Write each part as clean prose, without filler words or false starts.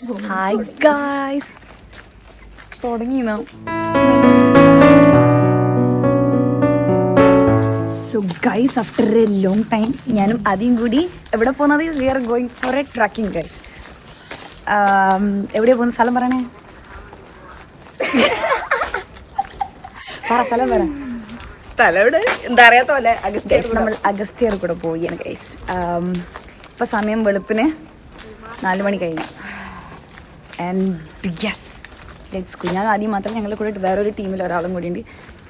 Hi guys, തുടങ്ങിയോ? So guys, after a long time ഞാനും ആദ്യം കൂടി എവിടെ പോകുന്നത്? We are going for a trekking guys. എവിടെയാ പോകുന്ന സ്ഥലം പറയണേ? സ്ഥലം പറ. സ്ഥലം ഇവിടെ എന്താ അറിയാത്ത പോലെ നമ്മൾ അഗസ്ത്യർ കൂടെ പോവുകയാണ് ഗൈസ്. ഇപ്പം സമയം വെളുപ്പിന് 4 മണി കഴിഞ്ഞു. And yes, let's go. ഞാൻ ആദ്യം മാത്രം, ഞങ്ങളുടെ കൂടെ വേറൊരു ടീമിൽ ഒരാളും കൂടി ഉണ്ട്.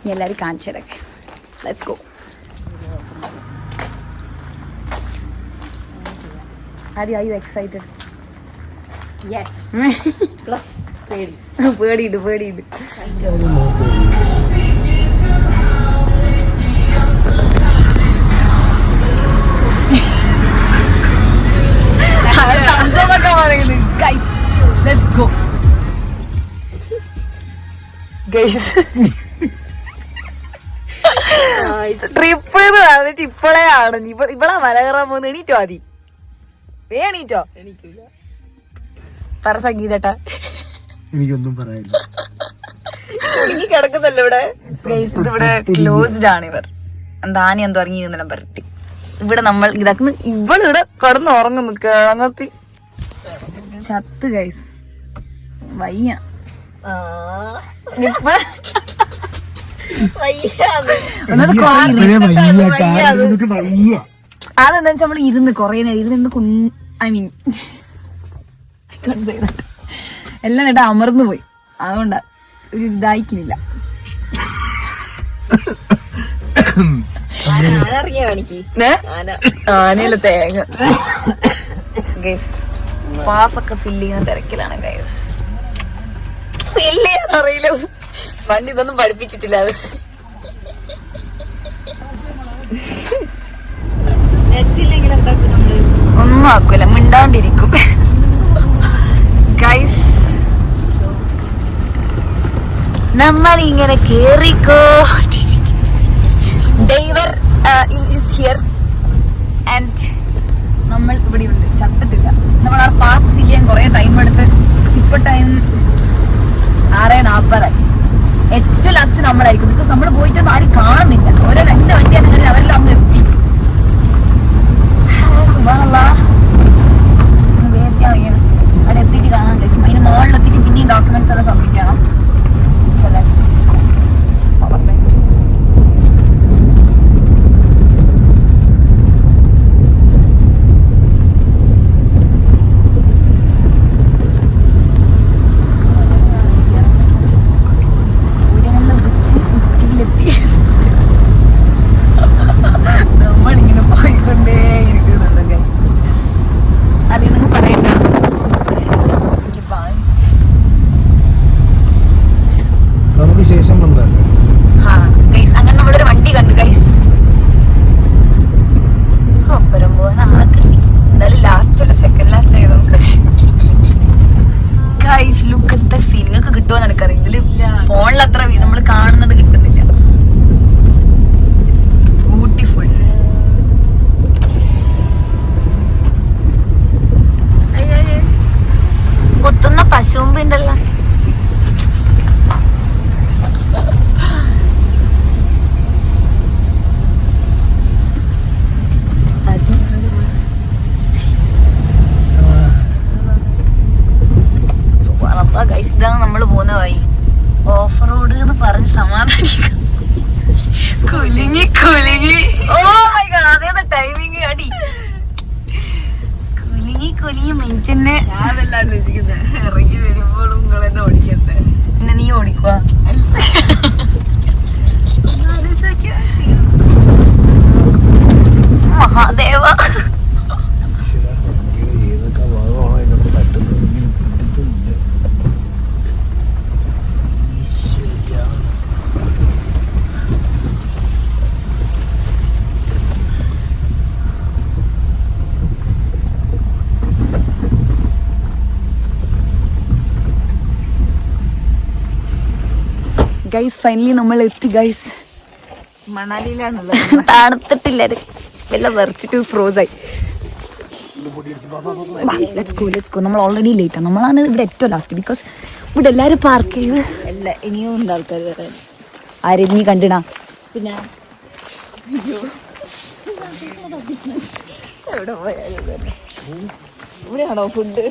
ഞാൻ എല്ലാവരും കാണിച്ചു തരാം ഗൈസ്. Let's go. ആദ്യം, are you excited? Yes. Plus പേടിയുണ്ട്. Let's go. Guys, ട്രിപ്പ് എന്ന് പറഞ്ഞിട്ട് ഇപ്പോഴാണ് ഇവളാ മല കയറാൻ പോകുന്നത്. എണീറ്റോ ആദി, എണീറ്റോ. പറ സംഗീതട്ടാ. എനിക്കൊന്നും പറയാനില്ല. കിടക്കുന്നല്ലോ ഇവിടെ. ഇവിടെ ക്ലോസ്ഡ് ആണ്. ഇവർ എന്താനി എന്തോ ഇറങ്ങിയിരുന്നെല്ലാം പറഞ്ഞിട്ട് ഇവിടെ നമ്മൾ ഇതാക്കുന്നു. ഇവളിവിടെ കിടന്ന് ഉറങ്ങുന്നു. കിഴങ്ങത്തി ചത്ത് ഗൈസ്, വയ്യ. അതെന്താ വെച്ചാൽ നമ്മൾ ഇരുന്ന് കൊറേ നേരം ഇരുന്ന് ഐ മീൻ എല്ലാം നേട്ടാ അമർന്നു പോയി. അതുകൊണ്ടാ ഒരു ഇതായിക്കുന്നില്ല. ആനയല്ല തേങ്ങ ഗൈസ്. പാസൊക്കെ ഫില്ല് ചെയ്യുന്ന തിരക്കിലാണ് ഗൈസ്. ഫില്ല് ചെയ്യാൻ അറിയില്ല, വണ്ടി ഇതൊന്നും പഠിപ്പിച്ചിട്ടില്ല. അത് ഒന്നും ആക്കൂല, മിണ്ടാണ്ടിരിക്കും ഗൈസ്. നമ്മൾ ഇങ്ങനെ കേറിക്കോ. ഡൈവർ ഈസ് ഹിയർ ആൻഡ് നമ്മൾ ഇവിടെ ഉണ്ട്, ചത്തിട്ടില്ല. നമ്മൾ ആ പാസ് ഫില്ല് ചെയ്യാൻ കുറെ ടൈം എടുത്ത് ഇപ്പൊ ടൈം 6:40. ഏറ്റവും ലാസ്റ്റ് നമ്മളായിരിക്കും. ബിക്കോസ് നമ്മൾ പോയിട്ടൊന്നും ആരും കാണുന്നില്ല. ഓരോ 2 വണ്ടിയാണ് അങ്ങനെ അവരെല്ലാം അങ്ങ് എത്തി. സുബ്ഹാനല്ലാഹ്, വേദിയാണ് അവിടെ എത്തിയിട്ട് കാണാൻ കഴിയും. അതിന് മുകളിലെത്തിയിട്ട് പിന്നെയും ഡോക്യുമെന്റ്സ് എല്ലാം സബ്മിറ്റ് ചെയ്യണം. നമ്മളിങ്ങനെ പോയിക്കൊണ്ടേ ഇരിക്കുന്നുണ്ട്. അത് നിങ്ങൾ പറയണ്ട. നമുക്ക് ശേഷം വന്നല്ലേ. അങ്ങനെ നമ്മളൊരു വണ്ടി കണ്ടു ഗൈസ്. ഒപ്പരം പോകുന്ന ആളെ കിട്ടി. എന്തായാലും ലാസ്റ്റ് അല്ല, സെക്കൻഡ് ലാസ്റ്റ് ആയത് നമുക്ക്. Guys, look at the scene. നിങ്ങൾക്ക് കിട്ടുമോന്ന് എനിക്കറിയില്ല. ഇതില് ഫോണിൽ അത്ര നമ്മൾ കാണുന്നത് കിട്ടുന്നില്ല. ബ്യൂട്ടിഫുൾ. കുത്തുന്ന പശുമ്പിണ്ടല്ലോ. ഇതാണ് നമ്മള് പോകുന്ന വഴി. ഓഫ് റോഡ് എന്ന് പറഞ്ഞ് സമാധാനിക്കും. കുലുങ്ങി. ഓ മൈ ഗോഡ്, അതേതാ ടൈമിങ് അടി. കുലുങ്ങി മെഞ്ചന്നെ. ഞാനെല്ലാം ആലോചിക്കുന്നത് ഇറങ്ങി വരുമ്പോഴും നിങ്ങൾ എന്നെ ഓടിക്കട്ടെ. പിന്നെ നീ ഓടിക്കുക. മഹാദേവ. ഏതൊക്കെ ഭാഗമാണ് പറ്റുന്നത്? ഗൈസ്, ഫൈനലി നമ്മൾ എത്തി ഗൈസ്. മണാലിയിലാണല്ലോ. തണുത്തിട്ടില്ല, എല്ലാം വിറച്ചിട്ട് ഫ്രോസായി. Let's go. നമ്മൾ ഓൾറെഡി ലേറ്റാണ്. നമ്മളാണ് ഇവിടെ ഏറ്റവും ലാസ്റ്റ്. ബിക്കോസ് ഇവിടെ എല്ലാവരും പാർക്ക് ചെയ്ത് അല്ല ഇനിയും ഉണ്ട് ആൾക്കാർ വരാൻ. ആരും നീ കണ്ടിടാ. പിന്നെ എവിടെ പോയാലും തന്നെ ഇവിടെയാണോ ഫുഡ്?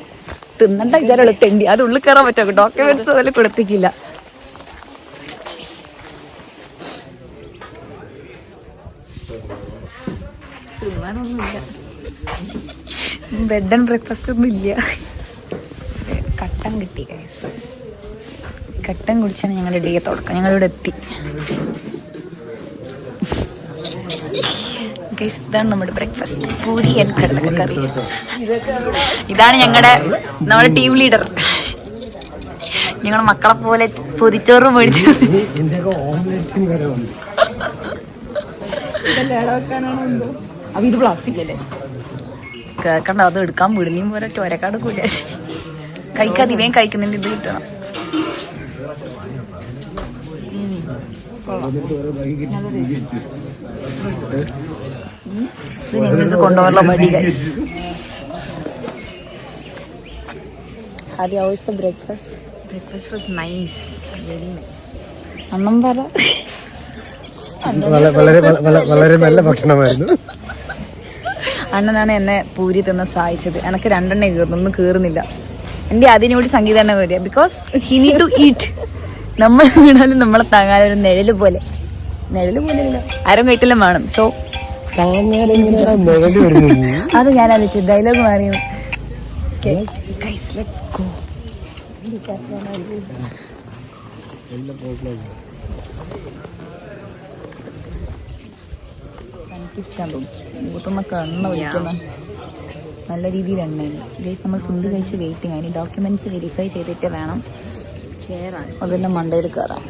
തിന്നണ്ട വിചാരമുള്ള തെണ്ടി. അത് ഉള്ളിൽ കയറാൻ പറ്റുമോ? ഡോക്യുമെന്റ്സ് പോലും കൊടുത്തിട്ടില്ല. തിന്നാനൊന്നുമില്ല. ബെഡ് ആൻഡ് ബ്രേക്ക്ഫാസ്റ്റ് ഒന്നും ഇല്ല. കട്ടൻ കിട്ടി ഗൈസ്. കട്ടൻ കുടിച്ചാണ് ഞങ്ങളുടെ ഡേ തുടക്കം. ഞങ്ങളിവിടെ എത്തി ഗൈസ്. ഇതാണ് നമ്മുടെ ബ്രേക്ക്ഫാസ്റ്റ്. പൂരി ആൻഡ് കടലക്കറി. ഇതാണ് നമ്മുടെ ടീം ലീഡർ. ഞങ്ങളുടെ മക്കളെ പോലെ പൊതിച്ചോറ് മേടിച്ചു. അപ്പൊ ഇത് പ്ലാസ്റ്റിക് അല്ലേ? കേക്കണ്ട, അത് എടുക്കാൻ വിടുന്നേം പോലെ ചോരക്കാട് കൂല. കഴിക്കാതെ വേഗം കഴിക്കുന്നുണ്ട്. ഇത് കിട്ടണം. ഇത് ഞങ്ങൾക്ക് കൊണ്ടുപോകാനുള്ള മടി guys. How was the breakfast? Breakfast was nice, very nice. അണ്ണം പറ. വളരെ നല്ല ഭക്ഷണമായിരുന്നു. അണ്ണനാണ് എന്നെ പൂരി തിന്ന് സഹായിച്ചത്. എനിക്ക് 2 എണ്ണ കീറുന്നു, ഒന്നും കീറുന്നില്ല. എൻ്റെ അതിനോട് സംഗീതം തന്നെ കയറിയ. Because he need to eat. നമ്മൾ വീണാലും നമ്മളെ താങ്ങാൻ ഒരു നിഴല് പോലെ ഇല്ല, ആരും കയറ്റെല്ലാം വേണം. സോ അത് ഞാൻ ആലോചിച്ചു. ഡയലോഗ് മാറിയത്. Let's go. മൂത്തുമ്മക്ക് എണ്ണ ഒഴിക്കുന്ന നല്ല രീതിയിൽ എണ്ണയാണ് ഗൈസ്. നമ്മൾ ഫുഡ് കഴിച്ച് വെയിറ്റിംഗ്. അതിന് ഡോക്യുമെന്റ്സ് വെരിഫൈ ചെയ്തിട്ട് വേണം അതിന്റെ മണ്ടയിൽ കയറാൻ.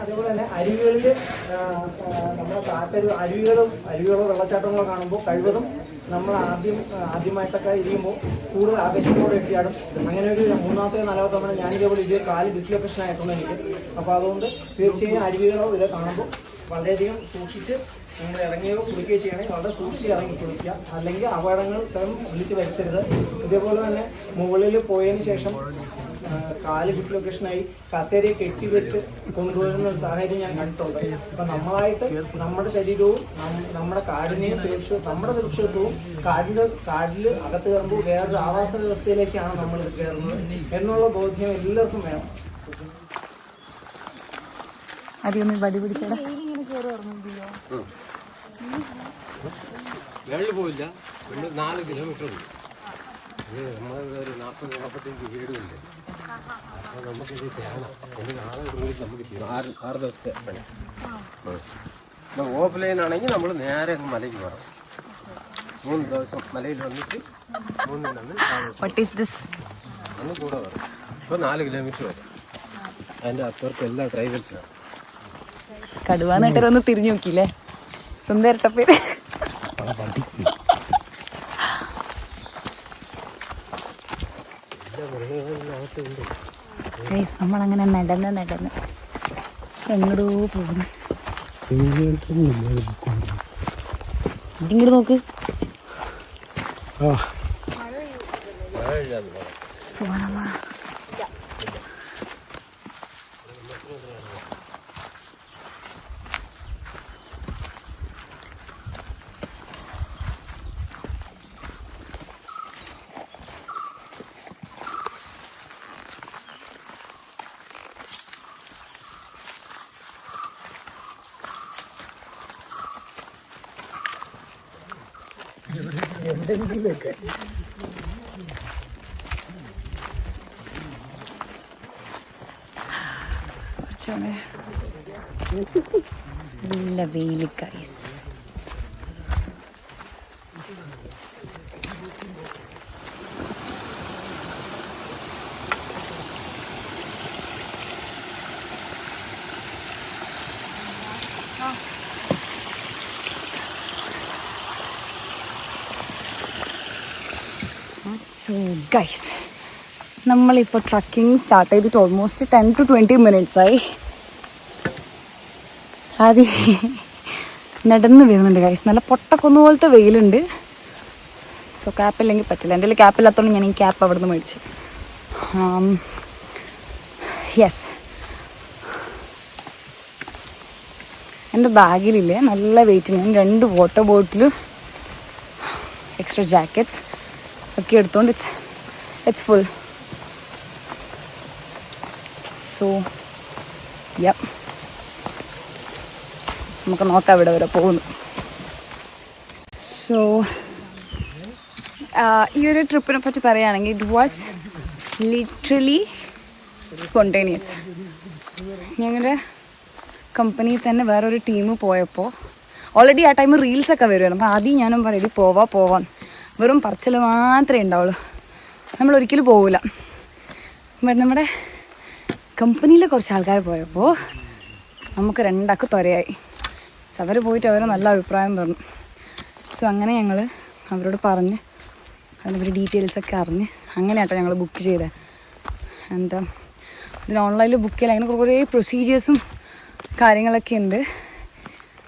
അതേപോലെ തന്നെ അരുവികളിൽ നമ്മുടെ അരുവികളോ വെള്ളച്ചാട്ടങ്ങളോ കാണുമ്പോൾ കഴിവതും നമ്മൾ ആദ്യമായിട്ടൊക്കെ ഇരിക്കുമ്പോൾ കൂടുതൽ ആവേശത്തോടെ എത്തിയാടും. അങ്ങനെ ഒരു 3-ാമത്തെ 4-ാമത്തെ തവണ ഞാനിതേപോലെ ഇത് കാല് ഡിസ്ലൊക്കേഷൻ ആയിട്ടുണ്ട് എനിക്ക്. അപ്പോൾ അതുകൊണ്ട് തീർച്ചയായും അരുവികളോ ഇത് കാണുമ്പോൾ വളരെയധികം സൂക്ഷിച്ച് നിങ്ങൾ ഇറങ്ങിയോ കുളിക്കുകയോ ചെയ്യണമെങ്കിൽ വളരെ സൂക്ഷിച്ച് ഇറങ്ങി കുളിക്കുക. അല്ലെങ്കിൽ അപകടങ്ങൾ സ്വയം വിളിച്ച് വരുത്തരുത്. ഇതേപോലെ തന്നെ മുകളിൽ പോയതിന് ശേഷം കാല് ഡിസ്ലൊക്കേഷനായി കസേരയെ കെട്ടിവെച്ച് കൊണ്ടുവരുന്ന ഒരു സാഹചര്യം ഞാൻ കണ്ടിട്ടുണ്ട്. അപ്പം നമ്മളായിട്ട് നമ്മുടെ ശരീരവും നമ്മുടെ കാടിനെയും നമ്മുടെ സുരക്ഷിതത്വവും കാടിൽ അകത്ത് കയറുമ്പോൾ വേറൊരു ആവാസ വ്യവസ്ഥയിലേക്കാണ് നമ്മൾ കയറുന്നത് എന്നുള്ള ബോധ്യം എല്ലാവർക്കും വേണം. അതൊന്ന് വടി പിടിച്ചടാ. വെള്ളം പോയില്ല. 4 കിലോമീറ്റർ ഉണ്ട്. ഒരു 40-45 വീടുണ്ട്. അപ്പോൾ നമുക്കിത് ചെയ്യണം. നാളെ നമുക്ക് 6 ദിവസത്തെ പണി. ഓഫ്ലൈൻ ആണെങ്കിൽ നമ്മൾ നേരെ അങ്ങ് മലയ്ക്ക് പോകണം. 3 ദിവസം മലയിൽ വന്നിട്ട് 3 അന്ന് കൂടെ വരും. ഇപ്പോൾ 4 കിലോമീറ്റർ വരും. അതിൻ്റെ അപ്പുറത്ത് എല്ലാ ഡ്രൈവേഴ്സാണ്. കടുവാന്നിട്ടൊന്ന് തിരിഞ്ഞു നോക്കിയില്ലേ? സുന്ദരട്ടപ്പേര്. നമ്മളങ്ങനെ നടന്ന് എങ്ങോട്ടോ പോകുന്നു. ഇങ്ങോട്ട് നോക്ക്. സുബ്ഹാനല്ലാഹ്. നല്ല വെയില് ഗൈസ്. സോ ഗൈസ്, നമ്മളിപ്പോൾ ട്രക്കിംഗ് സ്റ്റാർട്ട് ചെയ്തിട്ട് ഓൾമോസ്റ്റ് 10 to 20 minutes ആയി. നടന്ന് വരുന്നുണ്ട് ഗൈസ്. നല്ല പൊട്ടക്കൊന്നു പോലത്തെ വെയിലുണ്ട്. സോ ക്യാപ്പില്ലെങ്കിൽ പറ്റില്ല. എൻ്റെ ക്യാപ്പില്ലാത്തതുകൊണ്ട് ഞാൻ ഈ ക്യാപ്പ് അവിടെ നിന്ന് മേടിച്ചു. യെസ്, എൻ്റെ ബാഗിലില്ലേ നല്ല വെയിറ്റ്. ഞാൻ 2 വാട്ടർ ബോട്ടിൽ, എക്സ്ട്രാ ജാക്കറ്റ്സ് ഒക്കെ എടുത്തോണ്ട് ഇറ്റ്സ് ഫുൾ. സോ നമുക്ക് നോക്കാം ഇവിടെ വരെ പോകുന്നു. സോ ഈ ഒരു ട്രിപ്പിനെ പറ്റി പറയുകയാണെങ്കിൽ ഇറ്റ് വാസ് ലിറ്ററലി സ്പോണ്ടേനിയസ്. ഞങ്ങളുടെ കമ്പനിയിൽ തന്നെ വേറൊരു ടീം പോയപ്പോൾ ഓൾറെഡി ആ ടൈം റീൽസൊക്കെ വരുമല്ലോ. അപ്പോൾ ആദ്യം ഞാനും പറയും പോവാൻ വെറും പറച്ചിൽ മാത്രമേ ഉണ്ടാവുള്ളൂ, നമ്മളൊരിക്കലും പോവില്ല. ബട്ട് നമ്മുടെ കമ്പനിയിലെ കുറച്ച് ആൾക്കാർ പോയപ്പോൾ നമുക്ക് 2 ആൾക്ക് ത്വരയായി. സോ അവർ പോയിട്ട് അവർ നല്ല അഭിപ്രായം പറഞ്ഞു. സോ അങ്ങനെ ഞങ്ങൾ അവരോട് പറഞ്ഞ് അതിനെപ്പറ്റി ഡീറ്റെയിൽസൊക്കെ അറിഞ്ഞ് അങ്ങനെയാട്ടോ ഞങ്ങൾ ബുക്ക് ചെയ്തത്. എന്താ ഇതിന് ഓൺലൈനിൽ ബുക്ക് ചെയ്യില്ല, അങ്ങനെ കുറേ പ്രൊസീജിയേഴ്സും കാര്യങ്ങളൊക്കെ ഉണ്ട്.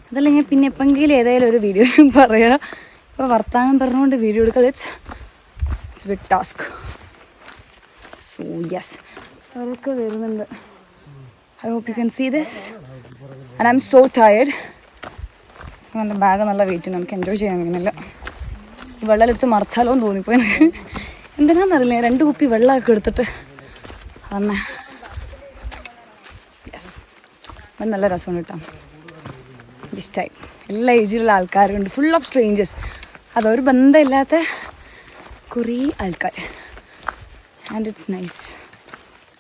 അതല്ല ഞാൻ പിന്നെ എപ്പെങ്കിലും ഏതായാലും ഒരു വീഡിയോ പറയാം. ഇപ്പോൾ വർത്താനം പറഞ്ഞുകൊണ്ട് വീഡിയോ എടുക്കുക it's big task. So yes, അവരൊക്കെ വരുന്നുണ്ട്. I hope you can see this and I am so tired. എൻ്റെ ബാഗ് നല്ല വെയിറ്റ് ഉണ്ട്, എനിക്ക് എൻജോയ് ചെയ്യാൻ കഴിയുന്നില്ല. ഈ വെള്ളമെടുത്ത് മറിച്ചാലോ എന്ന് തോന്നിപ്പോയി. എന്തിനാണെന്നറിയില്ല, 2 കുപ്പി വെള്ളമൊക്കെ എടുത്തിട്ട് തന്നെ. യെസ്, അത് നല്ല രസമാണ് കേട്ടോ, ഇഷ്ടമായി. എല്ലാ ഏജിലുള്ള ആൾക്കാരുണ്ട്, ഫുൾ ഓഫ് സ്ട്രേഞ്ചേഴ്സ്. അതൊരു ബന്ധമില്ലാത്ത കുറേ ആൾക്കാർ. And it's nice.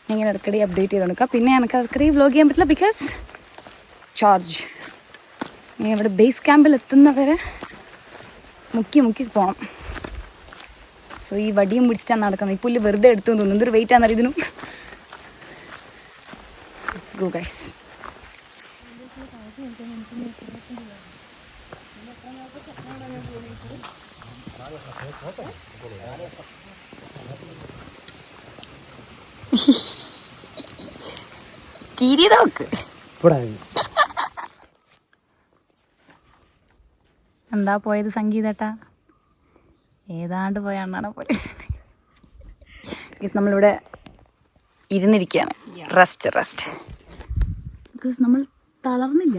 ഞാൻ ഇങ്ങനെ ഇടയ്ക്കിടെ അപ്ഡേറ്റ് ചെയ്ത് കൊടുക്കാം. പിന്നെ എനിക്ക് ഇടയ്ക്കിടെ വ്ലോഗ് ചെയ്യാൻ പറ്റില്ല ബിക്കോസ് ചാർജ്. ഞാൻ ഇവിടെ ബേസ് ക്യാമ്പിൽ എത്തുന്നവരെ മുക്കി പോകണം. സോ ഈ വടിയും പിടിച്ചിട്ടാണ് നടക്കുന്നത്. ഈ പുല്ല് വെറുതെ എടുത്തു തോന്നുന്നു, എന്തൊരു വെയിറ്റ് ആണെന്നറിയ ഇതിനും. Let's go guys. എന്താ പോയത് സംഗീതേട്ടാ? ഏതാണ്ട് പോയ അണ്ണാനെ പോലെ. നമ്മളിവിടെ ഇരുന്നിരിക്കുകയാണ്, റെസ്റ്റ്. ബിക്കോസ് നമ്മൾ തളർന്നില്ല,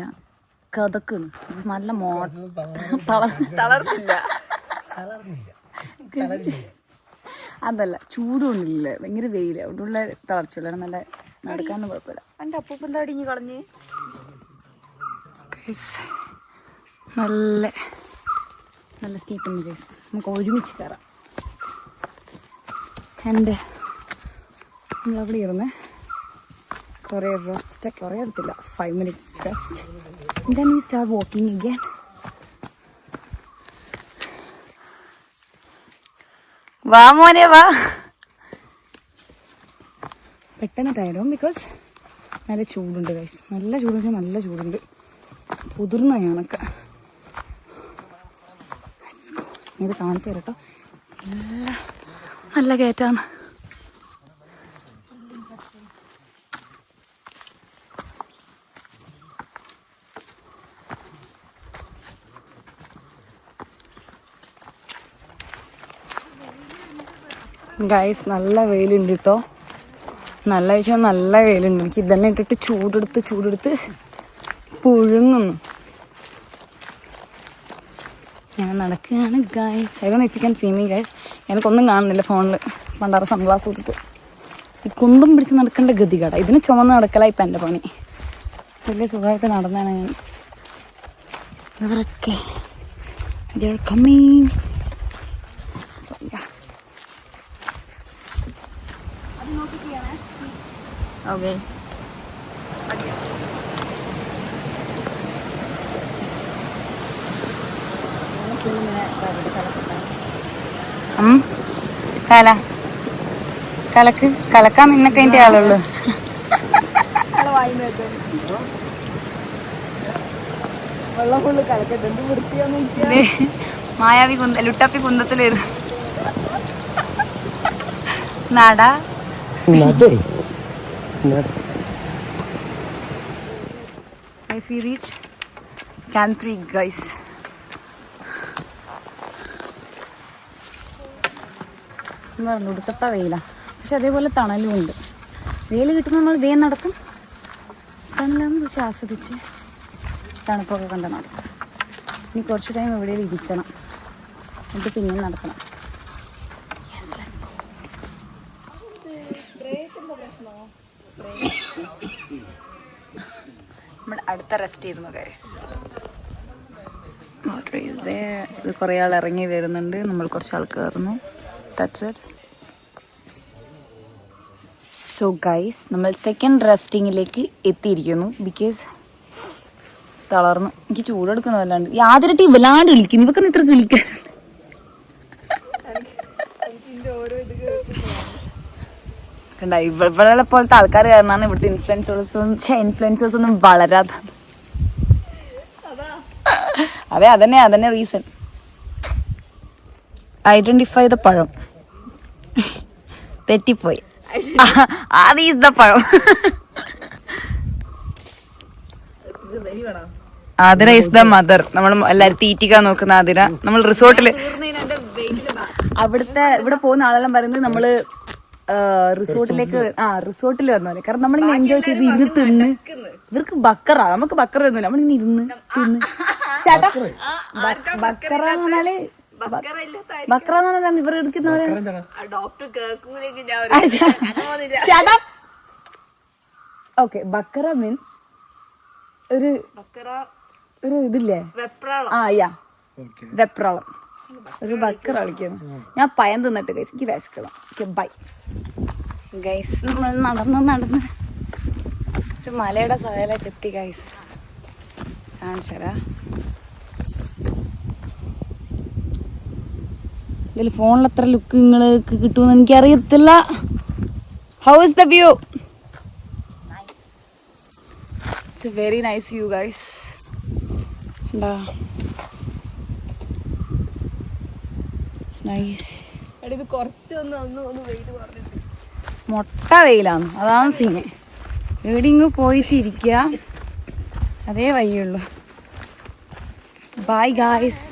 കഥക്കുന്നു. നല്ല തളർന്നില്ല. അതല്ല, ചൂടൊന്നുമില്ല, ഭയങ്കര വെയില്, അവിടെയുള്ള തളർച്ചയുള്ള നല്ല നടക്കാനൊന്നും കുഴപ്പമില്ല. എൻ്റെ അപ്പൂപ്പ എന്താ അടിഞ്ഞ് കളഞ്ഞ്. നല്ല സ്റ്റീപ്പുണ്ട് ഗൈസ്, നമുക്ക് ഒരുമിച്ച് കയറാം. എൻ്റെ നമ്മളവിടെ ഇരുന്ന് കുറേ എടുത്തില്ല, 5 minutes rest. then we start walking again. വാ മോനെ വാ. പെട്ടെന്ന് ടയർഡാവും ബിക്കോസ് നല്ല ചൂടുണ്ട് ഗൈസ്. നല്ല ചൂടെന്ന് വെച്ചാൽ നല്ല ചൂടുണ്ട്. കുതിർന്ന ഞാനൊക്കെ ഇത് കാണിച്ചു തരട്ടോ. നല്ല കയറ്റാണ്. ഗൈസ് നല്ല വെയിലുണ്ട് കേട്ടോ. നല്ല വെച്ചാൽ നല്ല വെയിലുണ്ട്. എനിക്ക് ഇതന്നെ ഇട്ടിട്ട് ചൂടെടുത്ത് പുഴുങ്ങുന്നു. ഞാൻ നടക്കുകയാണ് guys. I don't know if you can see me guys. എനിക്കൊന്നും കാണുന്നില്ല ഫോണിൽ. പണ്ടാറ് സൺഗ്ലാസ് കൊടുത്തിട്ട് ഈ കുന്തം പിടിച്ച് നടക്കേണ്ട ഗതികട. ഇതിന് ചുമന്ന് നടക്കല ഇപ്പം എൻ്റെ പണി. വലിയ സുഖമായിട്ട് നടന്നാണ് ഞാൻ. ഇവരൊക്കെ they are coming. So yeah. Okay. കലക്കാൻ നിന്നൊക്കെ അതിൻ്റെ ആളുള്ളൂ. മായാവി ലുട്ടാപ്പി കുന്തത്തിലേത് നാടാ. We reached Camp 3 guys. ഒടുക്കത്ത വെയിലാണ്, പക്ഷെ അതേപോലെ തണലും ഉണ്ട്. വെയിൽ കിട്ടുമ്പോൾ നമ്മൾ വേഗം നടക്കും, തണലൊന്നും പക്ഷെ ആസ്വദിച്ച് തണുപ്പൊക്കെ കണ്ട് നടക്കും. ഇനി കുറച്ച് ടൈം എവിടെയെങ്കിലും ഇരിക്കണം, എന്നിട്ട് പിന്നെയും നടക്കണം. നമ്മൾ അടുത്ത റെസ്റ്റ് ചെയ്യുന്നു ഗൈസ്. ഇത് കുറേ ആൾ ഇറങ്ങി വരുന്നുണ്ട്, നമ്മൾ കുറച്ച് ആൾ കയറുന്നു. That's it. സോ ഗൈസ്, നമ്മൾ സെക്കൻഡ് റെസ്റ്റിങ്ങിലേക്ക് എത്തിയിരിക്കുന്നു. ബിക്കോസ് തളർന്നു, എനിക്ക് ചൂടെടുക്കുന്ന വല്ലാണ്ട്. ഈ ആദ്യമായിട്ട് വല്ലാണ്ട് വിളിക്കുന്നു, ഇവക്കൊന്നും ഇത്ര വിളിക്കാനുണ്ട്. കണ്ട, ഇവളെ പോലത്തെ ആൾക്കാർ കാരണമാണ് ഇവിടുത്തെ ഇൻഫ്ലുവൻസേഴ്സ് ഒന്നും വളരാത്തത്. അതെ, അതന്നെ റീസൺ. ഐഡന്റിഫൈ ദ പഴം. തെറ്റിപ്പോയി, അത് ഈസ് ദ പഴം. Athira is the mother. നമ്മൾ എല്ലാരും തീറ്റിക്കാൻ നോക്കുന്ന ആതിര. നമ്മൾ റിസോർട്ടില് ഇവിടെ പോകുന്ന ആളെല്ലാം പറയുന്നത് നമ്മള് റിസോർട്ടിൽ വന്നാല്, കാരണം നമ്മളിങ്ങനെ എൻജോയ് ചെയ്ത് ഇരുന്ന് തിന്ന്. ഇവർക്ക് ബക്കറ, നമുക്ക് ബക്കറ ഒന്നുമില്ല, നമ്മളിങ്ങനെ ഇരുന്ന് തിന്ന്. ബക്കറ എന്ന് പറഞ്ഞാല് ബക്കറ എന്ന് പറഞ്ഞാൽ ഇവർ എടുക്കുന്നവര് ഓക്കെ. ബക്കറ മീൻസ് ഒരു ഇതില്ലേ, വെപ്രാളം. ഒരു ബക്കറ കളിക്കുന്നു. ഞാൻ പയം തിന്നിട്ട് ഗൈസ്, എനിക്ക് വിശക്കണം. Bye guys. നമ്മൾ നടന്ന് ഒരു മലയുടെ സഹയിലേക്ക് എത്തി ഗൈസ്. കാണിച്ചരാ, ഇതിൽ ഫോണിൽ എത്ര ലുക്ക് നിങ്ങൾക്ക് കിട്ടുമെന്ന് എനിക്കറിയത്തില്ല. How is the view? It's A very nice view guys. എന്താ മൊട്ട വെയിലാണ്, അതാണ് സീന്. എവിടെയെങ്കിലും പോയിട്ട് ഇരിക്കുക, അതേ വഴിയുള്ളൂ. Bye guys.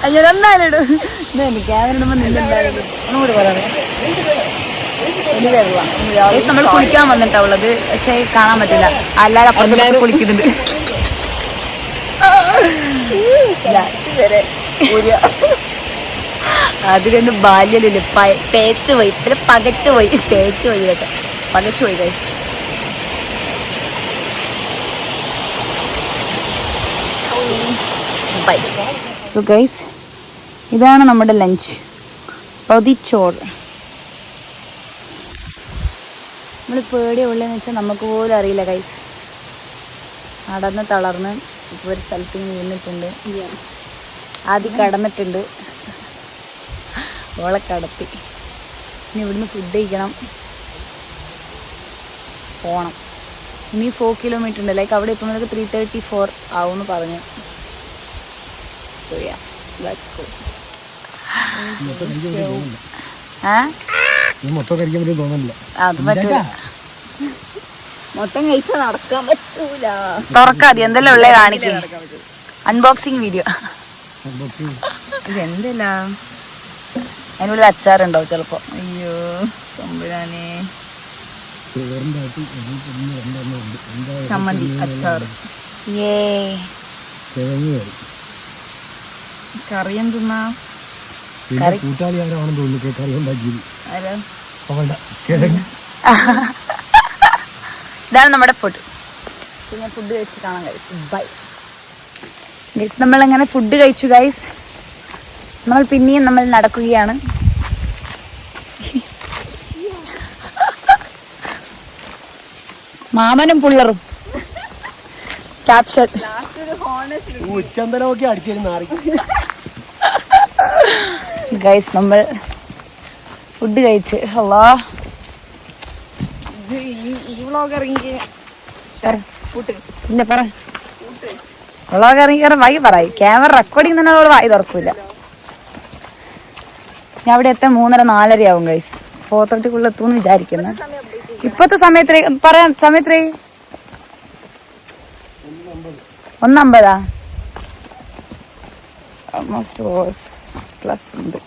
അയ്യോ, എന്നാലും ക്യാമറ ഇടുമ്പോ നിന്നുണ്ടായിരുന്നു. ഒന്നുകൂടി പറയാം. നമ്മൾ കുളിക്കാൻ വന്നിട്ടുള്ളത്, പക്ഷെ കാണാൻ പറ്റില്ല. എല്ലാരും അപ്പുറത്ത് കുളിക്കുന്നുണ്ട്. അതിലൊന്നും ബാല്യല്ലേ, പേച്ചു പോയി, പിന്നെ പകച്ചു പോയി ഇതൊക്കെ പകച്ചു പോയി ഗൈസ്. സോ ഗൈസ്, ഇതാണ് നമ്മുടെ ലഞ്ച്, പൊതിച്ചോറ്. നമ്മളിപ്പോൾ എവിടെയാണ് ഉള്ളതെന്ന് വെച്ചാൽ നമുക്ക് പോലും അറിയില്ല ഗൈസ്. നടന്ന് തളർന്ന് ഇപ്പോൾ ഒരു സ്ഥലത്ത് നിന്നിട്ടുണ്ട്. ആദ്യം കടന്നിട്ടുണ്ട്, ഓളെ കടത്തി. ഇനി ഇവിടുന്ന് ഫുഡ് കഴിക്കണം, പോകണം. ഇനി 4 കിലോമീറ്റർ ഉണ്ട്. ലൈക്ക് അവിടെ ഇപ്പോൾ 3:34 ആവുമെന്ന് പറഞ്ഞു. So yeah, let's go. അത് പറ്റൂല, മൊത്തം കഴിച്ചാൽ നടക്കാൻ പറ്റൂല. തുറക്കാതി, എന്തെല്ലാം ഉള്ളേ കാണിക്കും. Unboxing video. ഇതെന്തല്ല, അതിനുള്ളിൽ അച്ചാറുണ്ടാവും ചിലപ്പോ. അയ്യോ തമ്പുരാനെ, ചമ്മന്തി, അച്ചാർ. ഏ കറി എന്തുന്നാ? ഇതാണ് നമ്മുടെ ഫുഡ്. ഞാൻ ഫുഡ് കഴിച്ചിട്ട് കാണാൻ കഴിച്ചു. Bye guys. നമ്മളങ്ങനെ ഫുഡ് കഴിച്ചു ഗൈസ്. നമ്മൾ പിന്നെയും നടക്കുകയാണ്. മാമനും പുള്ളറും ക്യാപ്ഷൻ. ഉച്ചന്തലമൊക്കെ അടിച്ചിരുന്ന ഗൈസ് നമ്മൾ ഫുഡ് കഴിച്ച്. അല്ലാ ഈ വ്ളോഗ് ഇറങ്ങി ഇല്ല പറ വ്ളോഗ് ഇറങ്ങി വായി പറയും. ക്യാമറ റെക്കോർഡിങ് തന്നെ അവള് വായി തുറക്കൂല. ഞാൻ അവിടെ എത്താൻ 3:30-4:30 ആവും ഗൈസ്. 4:30 എത്തുമെന്ന് വിചാരിക്കുന്നു. ഇപ്പത്തെ സമയത്ത് പറയാൻ സമയത്ത് 1:50 ഓൾമോസ്റ്റ് പ്ലസ് ഉണ്ട്.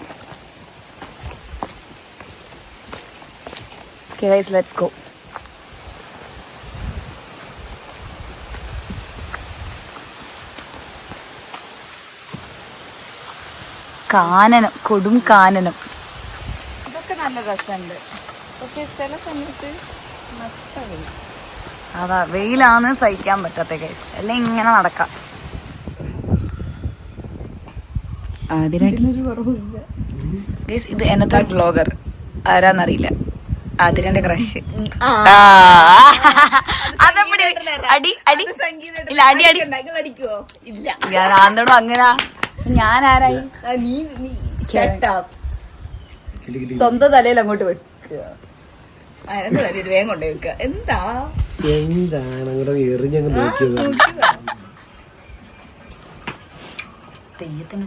Okay guys, let's go. കാനനം, കൊടും കാനനം. ഇതൊക്കെ നല്ല രസമുണ്ട്. പക്ഷെ ചില സമയത്ത് അതാ വെയിലാണ് സഹിക്കാൻ പറ്റാത്ത ഗൈസ്. എല്ലാം ഇങ്ങനെ നടക്കാം. ഗൈസ് ഇത് എന്നത്തെ വ്ളോഗർ ആരാന്നറിയില്ല. ആതിരന്റെ ക്രഷ്. അടി അടി ഇല്ല അടി അടി അടിക്കുവോ? ഇല്ല. ഞാൻ ആന്തോടും അങ്ങനെ. ഞാൻ ആരായി? നീ സ്വന്തം തലയിൽ അങ്ങോട്ട് വെക്കുക. അതിനകത്ത് തലയിൽ വേഗം കൊണ്ടു വെക്കുക. എന്താണ് അങ്ങോട്ട് എറിഞ്ഞങ്ങ് നോക്കിയത്. തെയ്യത്തിന്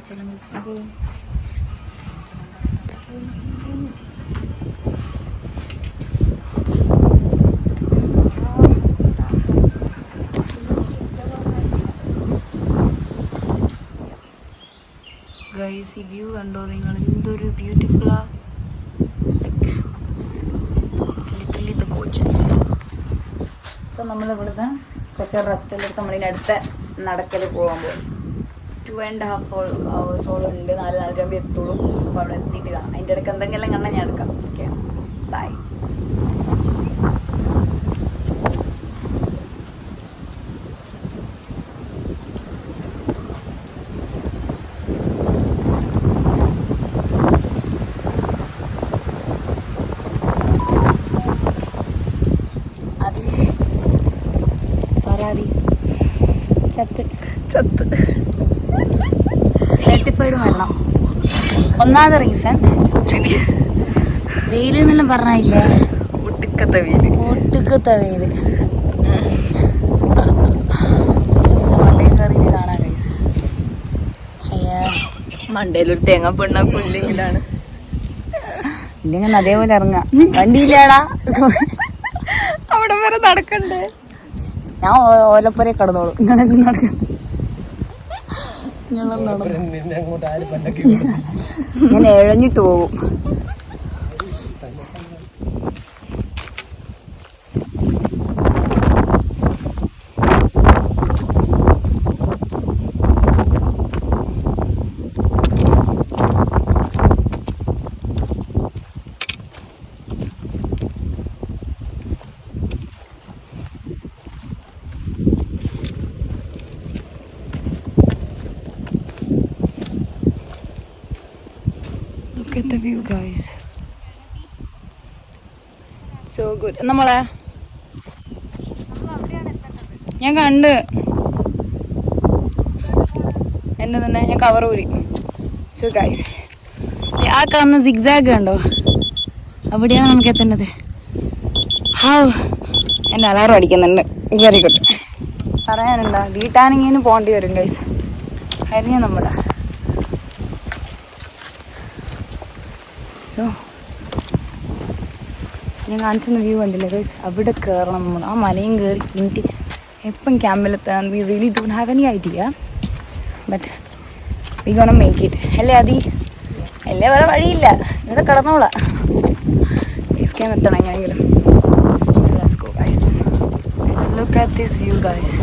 ഗൈസ് ഈ വ്യൂ കണ്ടോ നിങ്ങൾ? എന്തൊരു ബ്യൂട്ടിഫുള്ളാ. Literally the gorgeous. ഇപ്പം നമ്മളിവിടുന്ന് കുറച്ച് റെസ്റ്റ് എല്ലാം എടുത്ത് നമ്മളിനി അടുത്ത നടക്കൽ പോകാൻ പോകും. 2.5 hours ഉണ്ട്. 4-4:30 എത്തുള്ളൂ. അപ്പോൾ അവിടെ എത്തിയിട്ട് കാണാം. അതിൻ്റെ ഇടയ്ക്ക് എന്തെങ്കിലും കണ്ടാൽ ഞാൻ എടുക്കാം. Okay bye. ചത്ത് സർട്ടിഫൈഡ് വരണം. ഒന്നാമത്തെ റീസൺ വെയിൽ എന്നെല്ലാം പറഞ്ഞില്ലേ. ഒട്ടുക്കത്തെ വെയില്. ഒട്ടുക്കത്തെ വെയില്. മണ്ടയിൽ കയറിയിട്ട് കാണാം ഗൈസ്. അയ്യാ മണ്ടയിലൊരു തേങ്ങ പെണ്ണ കൊല്ലെങ്കിലാണ് ഇല്ലെങ്കിൽ അതേപോലെ ഇറങ്ങാം. വണ്ടിയില്ലേടാ അവിടെ വരെ നടക്കണ്ടേ. ഞാൻ ഓലപ്പുര കടന്നോളൂ. നിങ്ങളെല്ലാം നടക്കും. ഞാൻ എഴഞ്ഞിട്ട് പോകും. Look at the view guys. So good. നമ്മളെ ഞാൻ കണ്ട് എന്നെ തന്നെ ഞാൻ കവർ ഊരി. സോ ഗൈസ് ആ കാണുന്ന സിഗ്സാഗ് കണ്ടോ? അവിടെയാണ് നമുക്ക് എത്തേണ്ടത്. ഹാവ് എൻ്റെ അലാറം അടിക്കുന്നുണ്ട്. Very good. പറയാനുണ്ടോ? ഡീടാനിങ്ങിന് പോകേണ്ടി വരും ഗൈസ്. കരിഞ്ഞ നമ്മുടെ സോ ഞാൻ കാണിച്ചെന്ന വ്യൂ കണ്ടില്ലേ ഗൈസ്? അവിടെ കയറണം നമ്മൾ. ആ മലയും കയറി കിണ്ടി എപ്പം ക്യാമ്പിലെത്താൻ we really don't have any idea. But we gonna make it. അല്ലേ അതി? അല്ലേ വേറെ വഴിയില്ല. ഇവിടെ കിടന്നോളാം. ബേസ് ക്യാമ്പ് എത്തണം എങ്ങനെയെങ്കിലും. So let's go guys. Look at this view guys.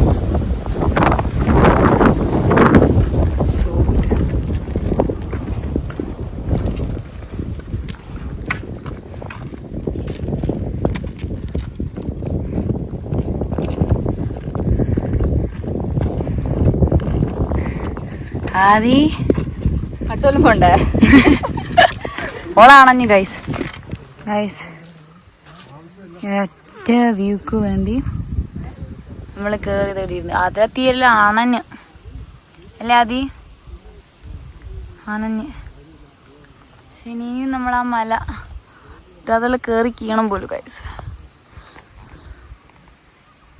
ആദി അടുത്തോളം പോണ്ടേ? ഓളാണഞ്ഞു ഗൈസ്. ഗൈസ് ഒറ്റ വ്യൂക്ക് വേണ്ടി നമ്മൾ കയറി തേടിയിരുന്നു. അതിലെത്തിയെല്ലാം അണഞ്ഞ് അല്ലേ ആദി? അണഞ്ഞ്. ഇനിയും നമ്മൾ ആ മല അതെല്ലാം കയറി കീണം പോലും ഗൈസ്.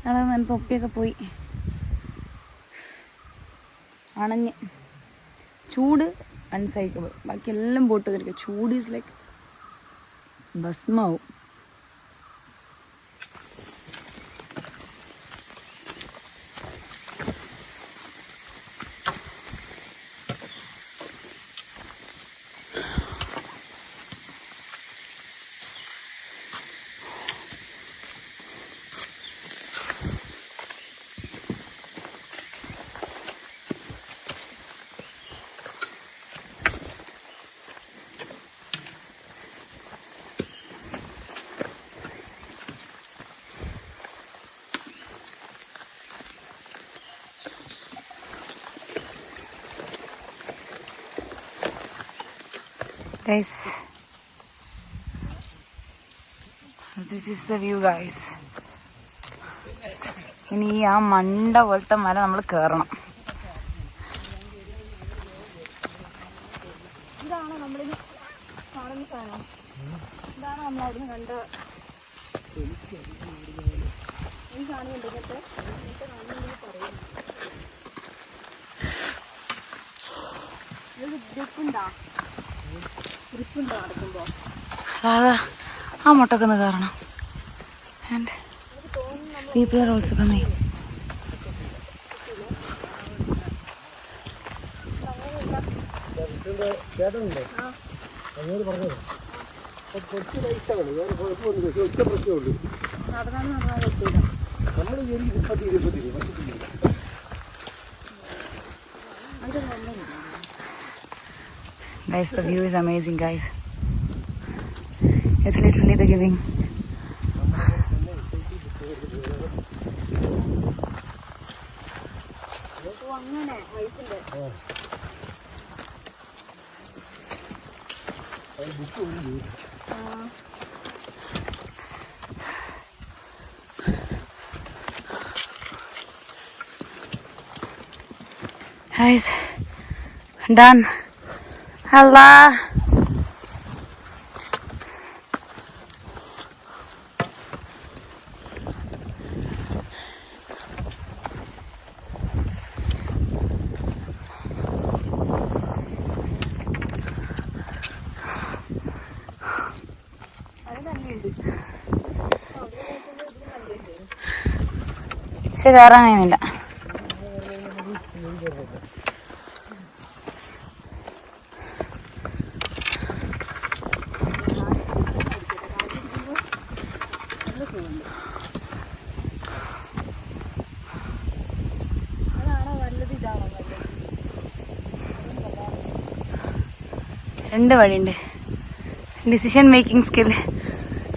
ഞങ്ങൾ തൊപ്പിയൊക്കെ പോയി. അണഞ്ഞ് ചൂട് അൺസൈക്കബിൾ. ബാക്കി എല്ലാം ബോട്ട് കയറിക്കും. ചൂട് ഈസ് ലൈക്ക് ഭസ്മാവും. Guys, this is the view guys. ഇനി ആ മണ്ട പോലത്തെ മല നമ്മൾ കയറണം. ഇതാണോ നമ്മളിത് കാണുന്ന സാധനം? ഇതാണോ നമ്മൾ അവിടുന്ന് കണ്ട ഈ കാണുന്നുണ്ട്? ഇങ്ങനത്തെ അതാ ആ മുട്ടൊക്കെ ഒന്ന് കയറണം. And people are also coming. Guys, the view is amazing, guys. It's literally the giving. Guys, done. Allah. പക്ഷെ കയറാൻ കഴിയുന്നില്ല. രണ്ട് വഴിയുണ്ട്. Decision making skill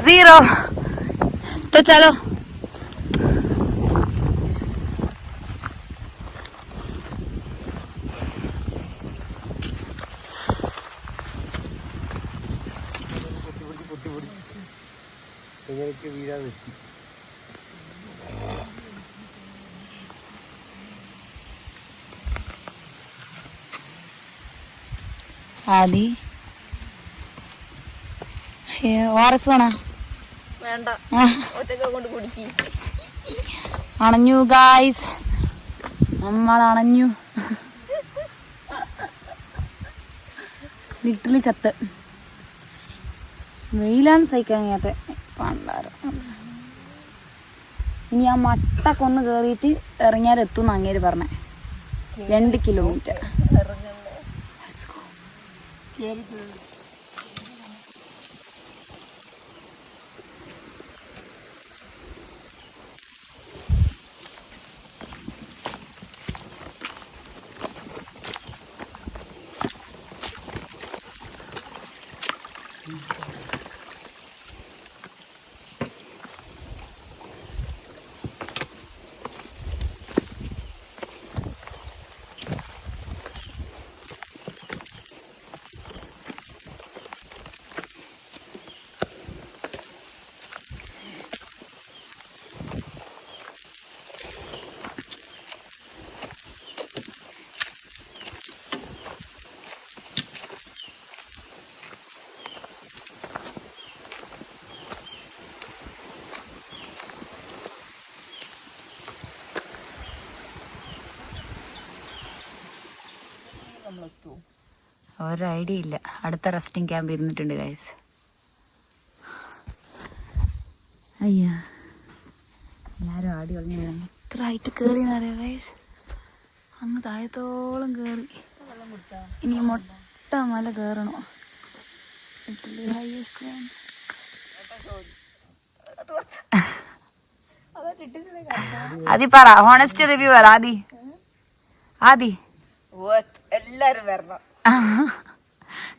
0. तो चलो ആദി ഓറസ് വേണ വേണ്ട, ഒറ്റക്ക് കൊണ്ട് കുടിക്കി. അണഞ്ഞു ഗായ്സ്, നമ്മൾ അണഞ്ഞു. ലിറ്ററലി ചത്ത്. വെയിലാണ് സഹിക്കാൻ കഴിയാത്ത പണ്ടാരം. ഇനി ആ മട്ടക്കൊന്ന് കയറിയിട്ട് ഇറങ്ങിയാൽ എത്തും അങ്ങേര് പറഞ്ഞേ. 2 കിലോമീറ്റർ. ഒരു ഐഡിയ ഇല്ല. അടുത്ത റെസ്റ്റിംഗ് ക്യാമ്പ് ഇരുന്നിട്ടുണ്ട് ഗൈസ്. അയ്യാ എല്ലാരും ആടി ഒളിഞ്ഞു. എത്ര ആയിട്ട് കേറി എന്നറിയാം ഗൈസ്. അങ്ങ് താഴത്തോളം കേറി. ഇനി മൊട്ട മല കേറണോ? ആദി പറ, ഹോണസ്റ്റ് റിവ്യൂ പറ ആദി. ആദി എല്ലാരും വരണം.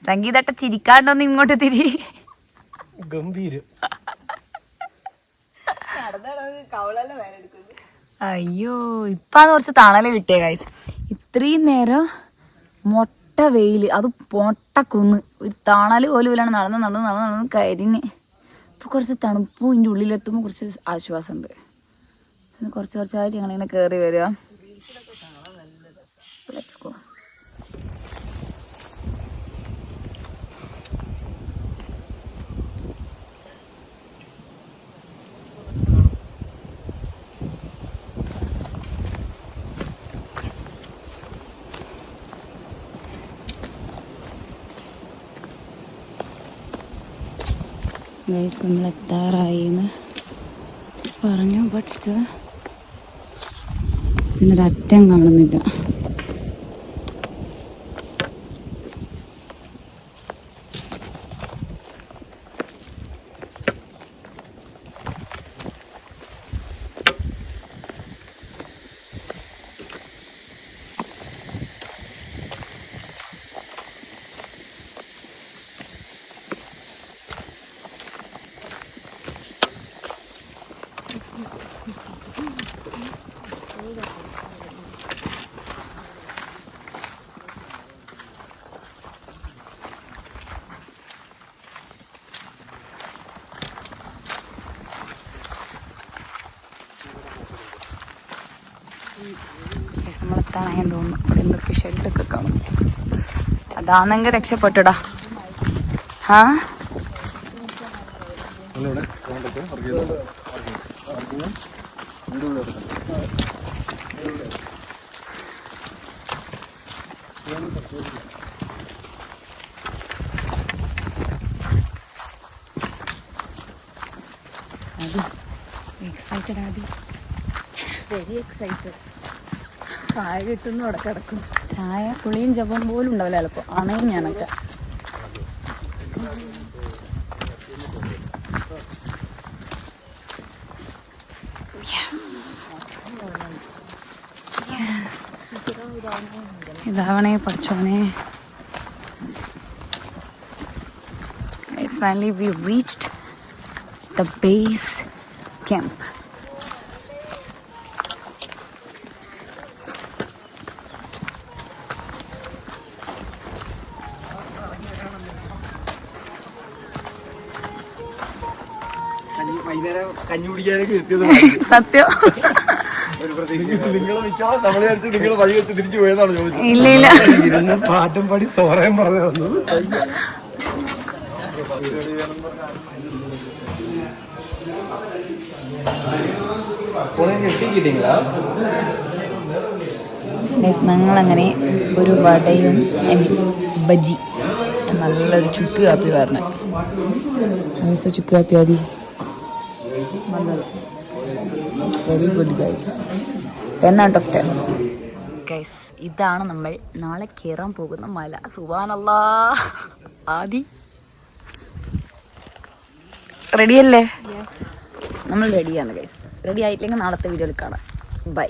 സംഗീതട്ട ചിരിക്കാണ്ടൊന്ന് ഇങ്ങോട്ട് തിരി. ഗംഭീരം. അയ്യോ ഇപ്പാന്ന് കുറച്ച് തണല് കിട്ടിയ ഗൈസ്. ഇത്രയും നേരം മൊട്ട വെയില്, അത് പൊട്ടക്കുന്ന്, ഒരു തണല് പോലും ഇല്ലാണ്. നടന്ന് കരിഞ്ഞ്. ഇപ്പൊ കുറച്ച് തണുപ്പും ഇതിൻ്റെ ഉള്ളിലെത്തുമ്പോൾ കുറച്ച് ആശ്വാസമുണ്ട്. കുറച്ചായിട്ട് ഞങ്ങളിങ്ങനെ കയറി വരിക. Let's go. ഗൈസ് നമ്മൾ എത്താറായി എന്ന് പറഞ്ഞു. ബട്ട് സ്റ്റിൽ ഇതിനൊരറ്റം കാണുന്നില്ല. നമ്മളെത്താനായെന്ന് തോന്നുന്നു. ഇവിടെ എന്തൊക്കെ ഷെഡൊക്കെ കാണും. അതാണെങ്കിൽ രക്ഷപ്പെട്ടുടാ. ആ എക്സൈറ്റഡ് ആദി, വെരി എക്സൈറ്റഡ്. ചായ കിട്ടുന്നു അവിടെ കിടക്കും. ചായ പുളിയും ജപം പോലും ഉണ്ടാവില്ല ചിലപ്പോൾ. അണയും ഞാനൊക്കെ. ഇതാവണേ പഠിച്ചോനെ. Finally we reached the base camp. കഞ്ഞി കുടിക്കാനൊക്കെ എത്തിയത് സത്യം. നിങ്ങൾ മിക്കവാറും നമ്മൾ വിചാരിച്ച് നിങ്ങൾ വഴി വെച്ച് തിരിച്ചു പോയതാണ് ചോദിച്ചത്. ഇല്ല ഇരുന്ന് പാട്ടും പാടി സോറയും പറഞ്ഞു തന്നത്. ഞങ്ങളങ്ങനെ ഒരു വടയും ബജി, നല്ലൊരു ചുക്ക് കാപ്പി പറഞ്ഞ ചുക്ക് കാപ്പി മതി. It's very good guys. 10 out of 10 guys. ഇതാണ് നമ്മൾ നാളെ കയറാൻ പോകുന്ന മല. സുബ്ഹാനല്ലാഹ്. ആദി റെഡിയല്ലേ? നമ്മൾ റെഡിയാണ് ഗൈസ്. റെഡി ആയിട്ടില്ലെങ്കിൽ നാളത്തെ വീഡിയോയിൽ കാണാം. ബൈ.